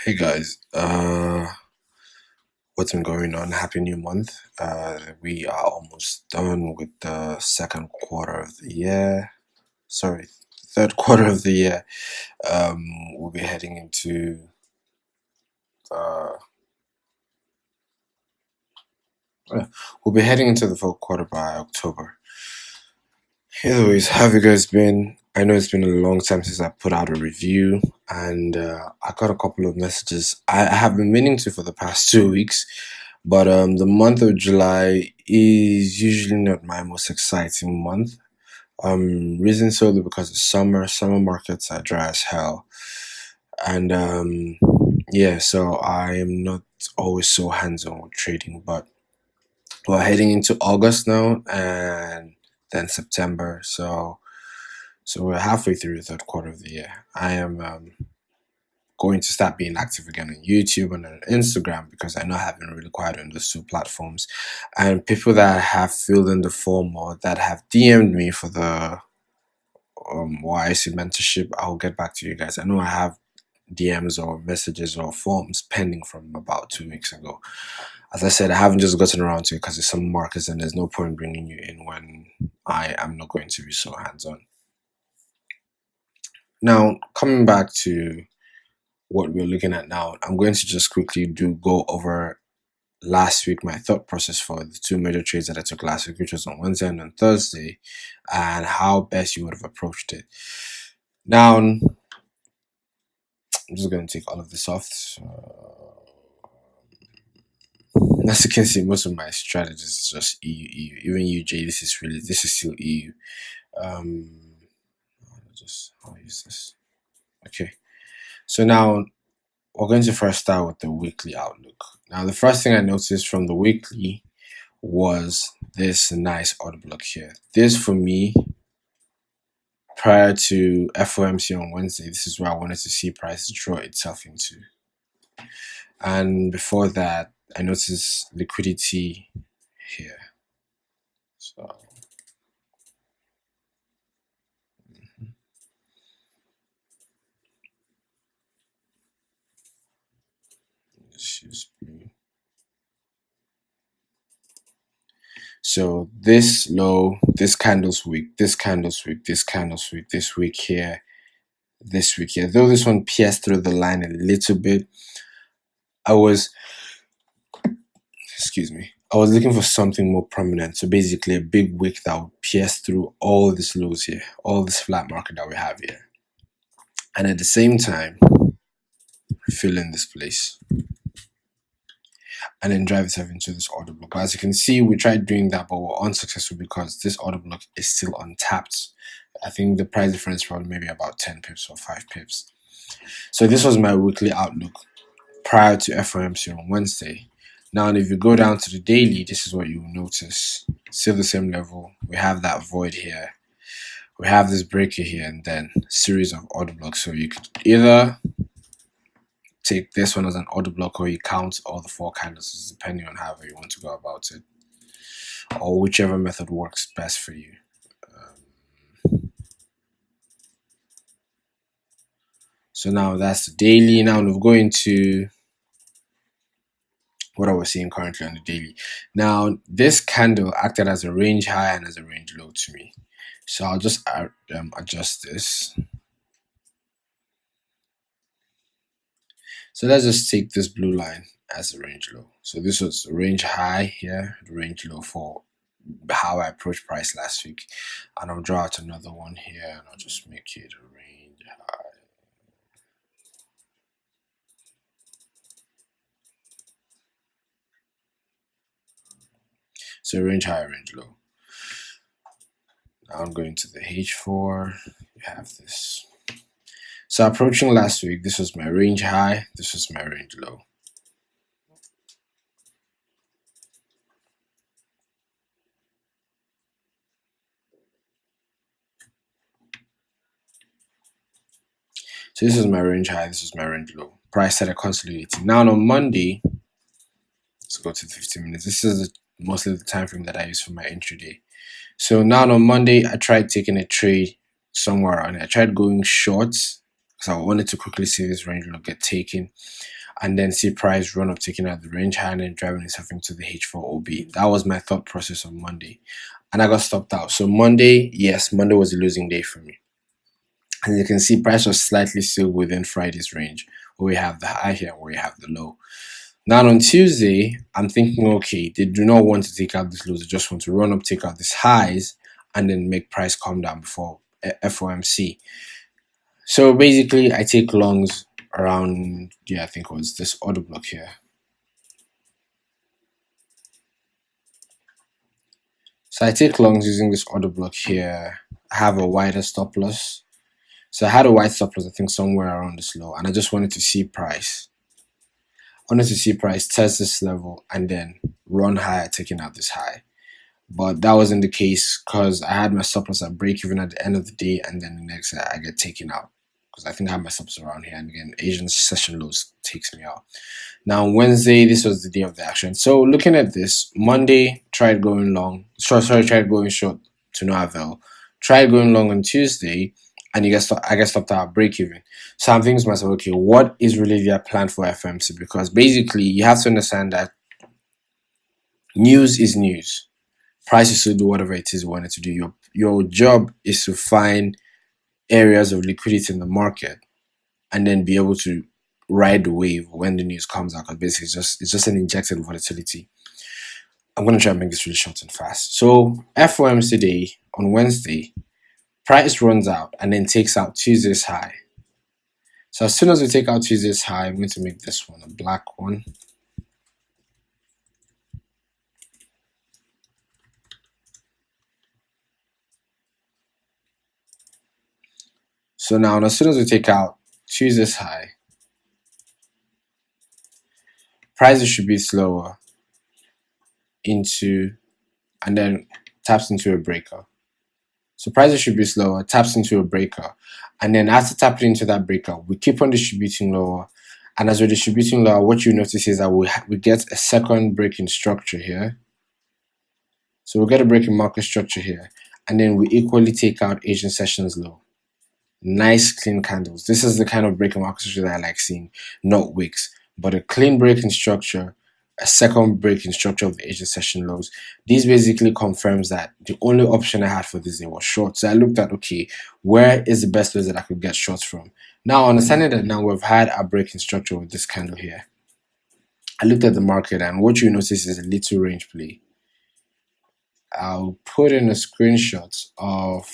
Hey guys, what's been going on? Happy new month. We are almost done with the second quarter of the year. Sorry, third quarter of the year. We'll be heading into uh, we'll be heading into the fourth quarter by October. Anyways, how have you guys been? I know it's been a long time since I put out a review, and I got a couple of messages. I have been meaning to for the past 2 weeks, but the month of July is usually not my most exciting month. Reason solely because it's summer. Summer markets are dry as hell, and yeah, so I am not always so hands-on with trading. But we're heading into August now, and then September. So we're halfway through the third quarter of the year. I am going to start being active again on YouTube and on Instagram because I know I have been really quiet on those two platforms. And people that have filled in the form or that have DM'd me for the YC mentorship, I'll get back to you guys. I know I have DMs or messages or forms pending from about 2 weeks ago. As I said, I haven't just gotten around to it because it's some markets and there's no point bringing you in when I am not going to be so hands-on. Now, coming back to what we're looking at now, I'm going to just quickly go over last week my thought process for the two major trades that I took last week, which was on Wednesday and on Thursday, and how best you would have approached it. Now, I'm just going to take all of this off. As you can see, most of my strategies is just EU. Even UJ, this is still EU. I'll use this. Okay. So now we're going to first start with the weekly outlook. Now, the first thing I noticed from the weekly was this nice order block here. This, for me, prior to FOMC on Wednesday, this is where I wanted to see price draw itself into. And before that, I noticed liquidity here. So let's use blue. So this low, this candles week, this candles week, this candles week, this week here, this week here. Though this one pierced through the line a little bit, I was looking for something more prominent. So basically a big wick that would pierce through all these lows here, all this flat market that we have here. And at the same time, fill in this place. And then drive itself into this order block. But as you can see, we tried doing that, but we're unsuccessful because this order block is still untapped. I think the price difference probably maybe about 10 pips or 5 pips. So this was my weekly outlook prior to FOMC on Wednesday. Now, if you go down to the daily, this is what you will notice. Still the same level. We have that void here. We have this breaker here, and then series of order blocks. So you could either take this one as an order block or you count all the 4 candles, depending on however you want to go about it, or whichever method works best for you. So now that's the daily. Now we'll go into what I was seeing currently on the daily. Now this candle acted as a range high and as a range low to me. So I'll just adjust this. So let's just take this blue line as a range low. So this was a range high here, the range low for how I approached price last week. And I'll draw out another one here and I'll just make it a range high. So range high, range low. Now I'm going to the H4. You have this. So approaching last week, this was my range high, this was my range low. So this is my range high, this is my range low. Price started consolidating. Now on Monday, let's go to 15 minutes. This is mostly the time frame that I use for my intraday. So now on Monday, I tried taking a trade somewhere on it. I tried going short because I wanted to quickly see this range low get taken and then see price run up, taking out the range high and then driving itself into the H4OB. That was my thought process on Monday, and I got stopped out. So Monday, yes, Monday was a losing day for me. And you can see price was slightly still within Friday's range, where we have the high here, where we have the low. Now on Tuesday, I'm thinking, okay, they do not want to take out this lows, they just want to run up, take out these highs, and then make price come down before FOMC. So basically, I take longs around, I think it was this order block here. So I take longs using this order block here. I have a wider stop loss. So I had a wide stop loss, I think somewhere around this low, and I just wanted to see price. I wanted to see price test this level and then run higher, taking out this high. But that wasn't the case because I had my stop loss at break even at the end of the day, and then the next day I get taken out because I think I have my stops around here, and again Asian session lows takes me out. Now on Wednesday, this was the day of the action. So looking at this, Monday tried going long, tried going short to no avail. Tried going long on Tuesday, and I get stopped out at break even. So I'm thinking to myself, okay, what is really their plan for FOMC? Because basically you have to understand that news is news. Prices to do whatever it is you wanted to do. Your job is to find areas of liquidity in the market and then be able to ride the wave when the news comes out, because basically it's just an injected volatility. I'm going to try and make this really short and fast. So FOMC day on Wednesday, price runs out and then takes out Tuesday's high. So as soon as we take out Tuesday's high, I'm going to make this one a black one. So now as soon as we take out Tuesday's high, prices should be slower into and then taps into a breaker. So prices should be slower, taps into a breaker, and then after tapping into that breaker, we keep on distributing lower. And as we're distributing lower, what you notice is that we get a second breaking structure here. So we'll get a breaking market structure here, and then we equally take out Asian sessions low. Nice clean candles. This is the kind of breaking market structure that I like seeing, not wicks, but a clean breaking structure, a second breaking structure of the Asian session lows. This basically confirms that the only option I had for this day was short. So I looked at, okay, where is the best place that I could get shorts from? Now, understanding that now we've had a breaking structure with this candle here, I looked at the market, and what you notice is a little range play. I'll put in a screenshot of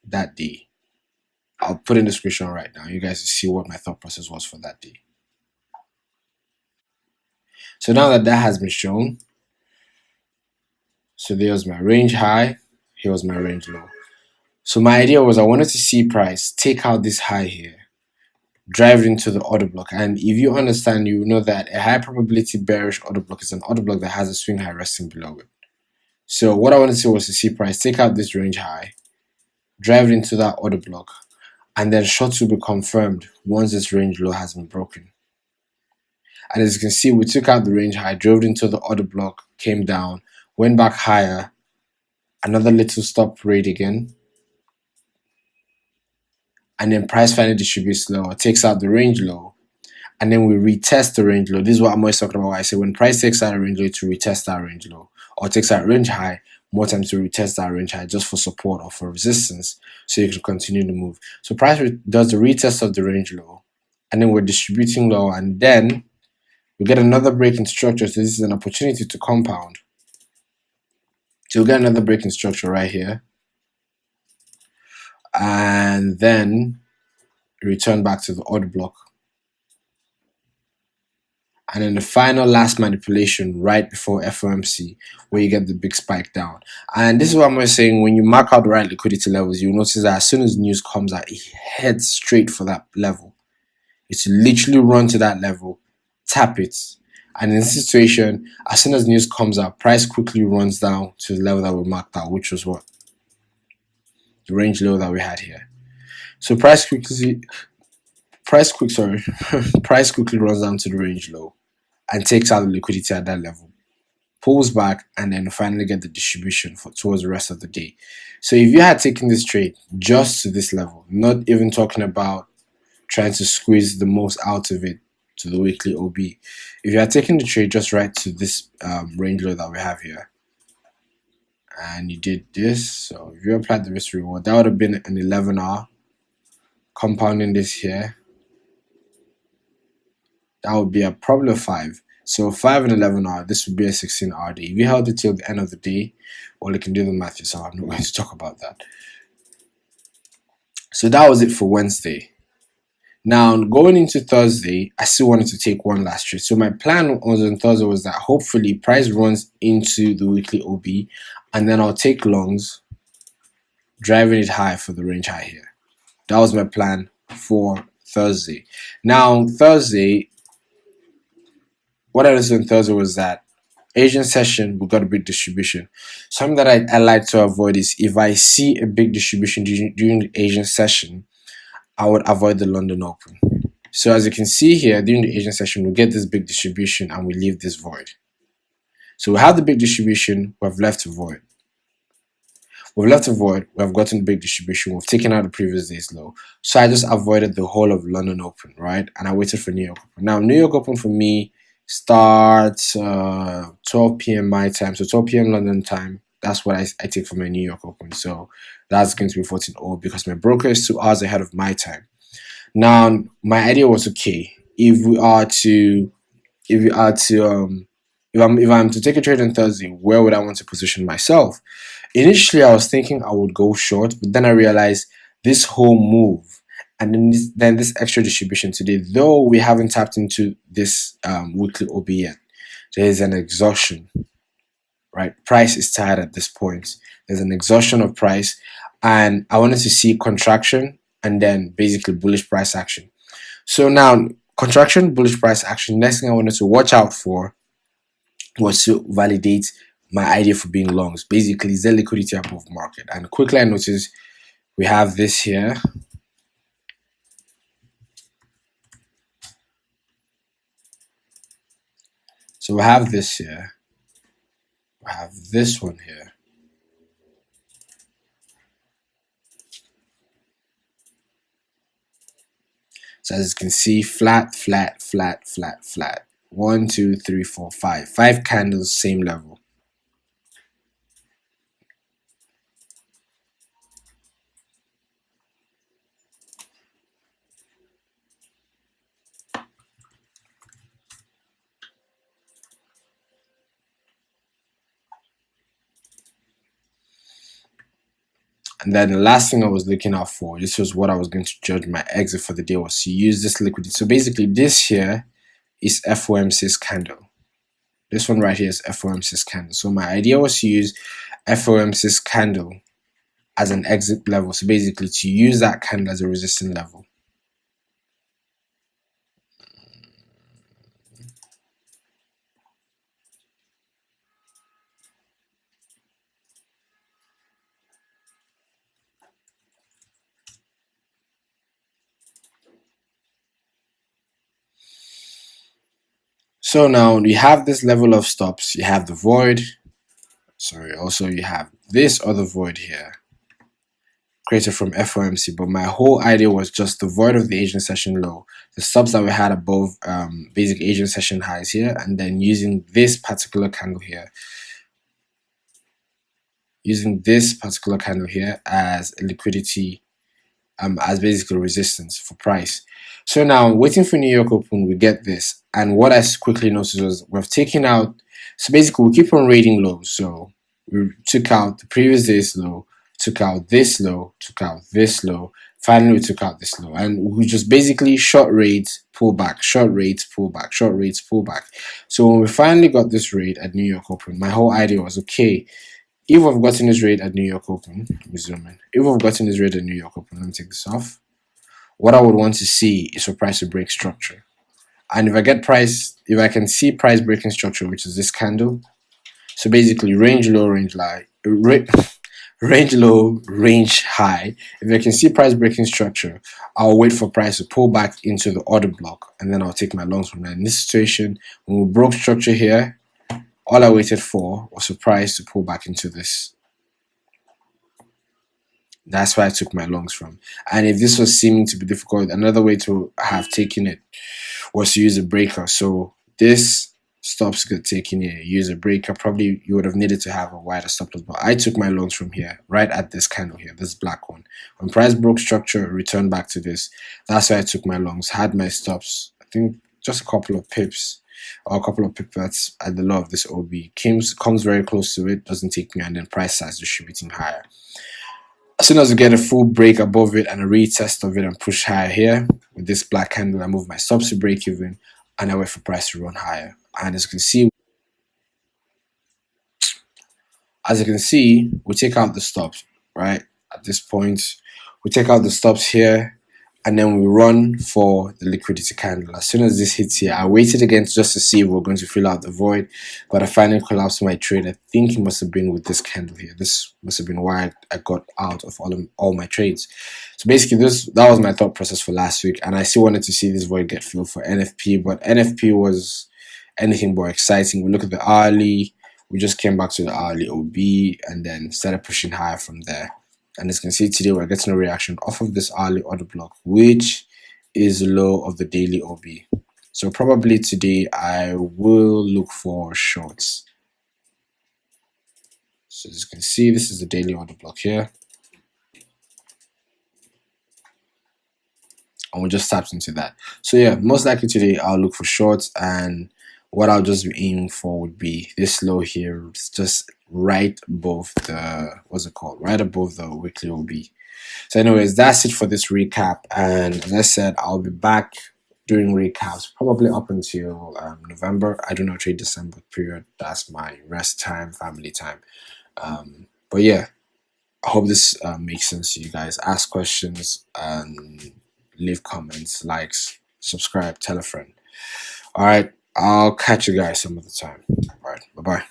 that day. I'll put in the screenshot right now. You guys see what my thought process was for that day. So now that has been shown, so there's my range high, here was my range low. So my idea was I wanted to see price take out this high here, drive it into the order block. And if you understand, you know that a high probability bearish order block is an order block that has a swing high resting below it. So what I wanted to see was to see price take out this range high, drive it into that order block, and then shorts will be confirmed once this range low has been broken. And as you can see, we took out the range high, drove into the order block, came down, went back higher, another little stop rate again, and then price finally distributes lower, takes out the range low, and then we retest the range low. This is what I'm always talking about. I say when price takes out a range low, to retest that range low, or takes out range high, more times to retest that range high just for support or for resistance, so you can continue to move. So price does the retest of the range low, and then we're distributing low, and then we get another breaking structure. So this is an opportunity to compound. So we'll get another breaking structure right here, and then return back to the order block. And then the final last manipulation right before FOMC, where you get the big spike down. And this is what I'm always saying, when you mark out the right liquidity levels, you'll notice that as soon as news comes out, it heads straight for that level. It's literally run to that level, tap it. And in this situation, as soon as news comes out, price quickly runs down to the level that we marked out, which was what? The range low that we had here. So price quickly runs down to the range low and takes out the liquidity at that level, pulls back, and then finally get the distribution towards the rest of the day. So if you had taken this trade just to this level, not even talking about trying to squeeze the most out of it to the weekly OB. If you are taking the trade just right to this range low that we have here, and you did this, so if you applied the risk reward, that would have been an 11R. Compounding this here, that would be a probably a 5. So 5 and 11R, this would be a 16 RD. If you held it till the end of the day, well, you can do the math yourself. I'm not going to talk about that. So that was it for Wednesday. Now, going into Thursday, I still wanted to take one last trade. So my plan on Thursday was that hopefully price runs into the weekly OB, and then I'll take longs, driving it high for the range high here. That was my plan for Thursday. Now, Thursday, what I noticed on Thursday was that Asian session, we got a big distribution. Something that I like to avoid is if I see a big distribution during the Asian session, I would avoid the London Open. So as you can see here, during the Asian session, we get this big distribution and we leave this void. So we have the big distribution, we have left a void. We've left a void, we have gotten the big distribution, we've taken out the previous day's low. So I just avoided the whole of London Open, right? And I waited for New York Open. Now, New York Open for me starts 12 p.m. my time, so 12 p.m. London time. That's what I take for my New York Open. So that's going to be 14:00 because my broker is 2 hours ahead of my time. Now, my idea was, okay, if I'm to take a trade on Thursday, where would I want to position myself? Initially, I was thinking I would go short, but then I realized this whole move and then this extra distribution today, though we haven't tapped into this weekly OB yet, there is an exhaustion, right? Price is tired at this point. There's an exhaustion of price, and I wanted to see contraction and then basically bullish price action. So now, contraction, bullish price action. Next thing I wanted to watch out for was to validate my idea for being longs. Basically, is there liquidity above market? And quickly I noticed we have this here. So we have this here. We have this one here. So as you can see, flat, flat, flat, flat, flat. 1, 2, 3, 4, 5. 5 candles, same level. And then the last thing I was looking out for, this was what I was going to judge my exit for the day, was to use this liquidity. So basically this here is FOMC's candle. This one right here is FOMC's candle. So my idea was to use FOMC's candle as an exit level. So basically to use that candle as a resistance level. So now you have this level of stops, you have the void, also you have this other void here created from FOMC, but my whole idea was just the void of the Asian session low, the stops that we had above basic Asian session highs here, and then using this particular candle here, as a liquidity, as basically resistance for price. So now, waiting for New York Open, we get this. And what I quickly noticed was we've taken out, so basically we keep on rating lows. So we took out the previous day's low, took out this low, took out this low, finally we took out this low. And we just basically short rates, pull back, short rates, pull back, short rates, pull back. So when we finally got this rate at New York Open, my whole idea was, okay, if we've gotten this rate at New York Open, let me zoom in. If we've gotten this rate at New York Open, let me take this off. What I would want to see is for price to break structure. And if I can see price breaking structure, which is this candle, so basically range low, range low, range high. If I can see price breaking structure, I'll wait for price to pull back into the order block, and then I'll take my longs from that. In this situation, when we broke structure here, all I waited for was for price to pull back into this That's where I took my longs from. And if this was seeming to be difficult, another way to have taken it was to use a breaker. So this stops get taken here. Use a breaker. Probably you would have needed to have a wider stop loss, but I took my longs from here, right at this candle here, this black one. When price broke structure, returned back to this. That's why I took my longs. Had my stops. I think just a couple of pips or a couple of pips at the low of this OB. Comes very close to it, doesn't take me, and then price starts distributing higher. As soon as we get a full break above it and a retest of it and push higher here with this black candle, I move my stops to break even and I wait for price to run higher. And as you can see, we take out the stops, right? At this point, we take out the stops here and then we run for the liquidity candle. As soon as this hits here, I waited again just to see if we're going to fill out the void, but I finally collapsed my trade. I think it must have been with this candle here. This must have been why I got out of all my trades. So basically, that was my thought process for last week, and I still wanted to see this void get filled for NFP, but NFP was anything but exciting. We look at the hourly. We just came back to the hourly OB and then started pushing higher from there. And as you can see today, we're getting a reaction off of this hourly order block, which is low of the daily OB. So probably today I will look for shorts. So as you can see, this is the daily order block here. And we just tapped into that. So yeah, most likely today I'll look for shorts, and what I'll just be aiming for would be this low here. It's just right above the, what's it called? Right above the weekly OB. So anyways, that's it for this recap. And as I said, I'll be back doing recaps probably up until November. I do not trade December period. That's my rest time, family time. But yeah, I hope this makes sense to you guys. Ask questions and leave comments, likes, subscribe, tell a friend. All right, I'll catch you guys some other time. All right, bye-bye.